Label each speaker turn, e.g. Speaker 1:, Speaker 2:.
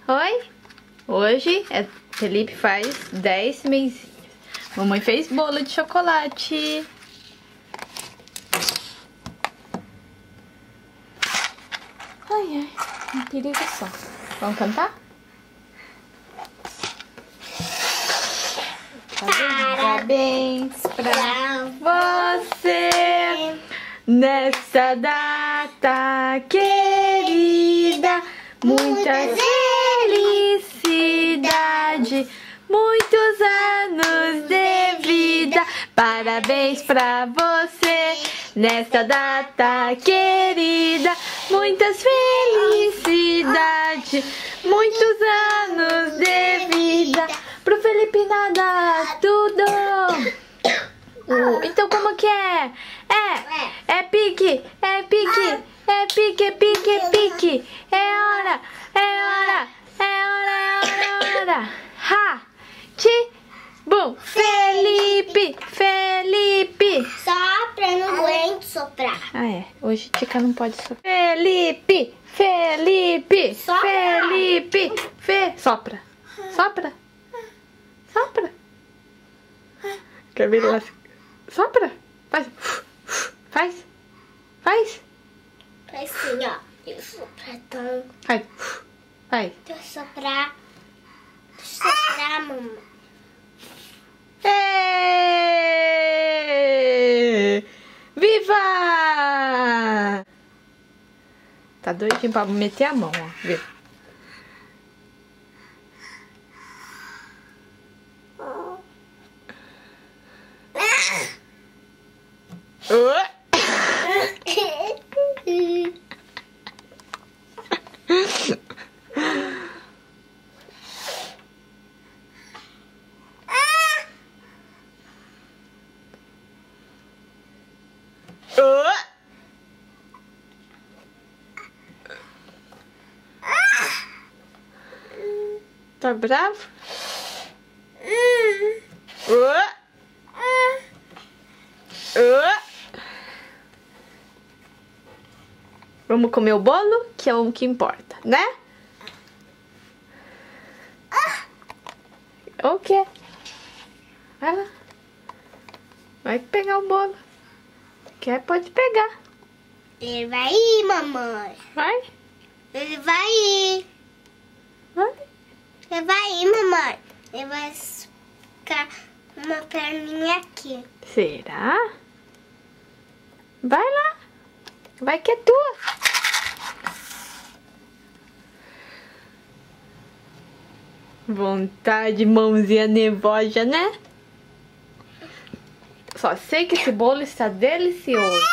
Speaker 1: Oi? Hoje Felipe faz 10 meses. Mamãe fez bolo de chocolate. Ai, ai, um perigo só. Vamos cantar? Parabéns pra você nessa data querida. Muita felicidade, muitos anos de vida. Parabéns pra você nesta data querida. Muitas felicidades, muitos anos de vida. Pro Felipe nada, tudo. Então como que é? É pique, é pique, é pique, é pique, é pique. É hora, é hora, é hora, é hora, é hora. Ha, ti, bum. Felipe, Felipe.
Speaker 2: Sopra, não aguento soprar.
Speaker 1: Ah, é. Hoje Tica não pode soprar. Felipe, Felipe,
Speaker 2: Sopra.
Speaker 1: Felipe, sopra, sopra, sopra. Quer ver lá? Sopra, faz, faz, faz,
Speaker 2: Faz assim, ó. Eu soprar tão.
Speaker 1: faz, faz.
Speaker 2: Deixa eu soprar. Deixa eu soprar, mamãe.
Speaker 1: Êêêê! Viva! Tá doidinho pra meter a mão, ó. Viu? Tá bravo? Vamos comer o bolo, que é o que importa, né? O quê? Vai lá. Vai pegar o bolo. Quer, pode pegar.
Speaker 2: Ele vai ir, mamãe.
Speaker 1: Vai.
Speaker 2: Ele vai ir.
Speaker 1: Vai.
Speaker 2: Ele vai ir, mamãe. Ele vai ficar uma perninha aqui.
Speaker 1: Será? Vai lá. Vai que é tua. Vontade, mãozinha nervosa, né? Só sei que esse bolo está delicioso.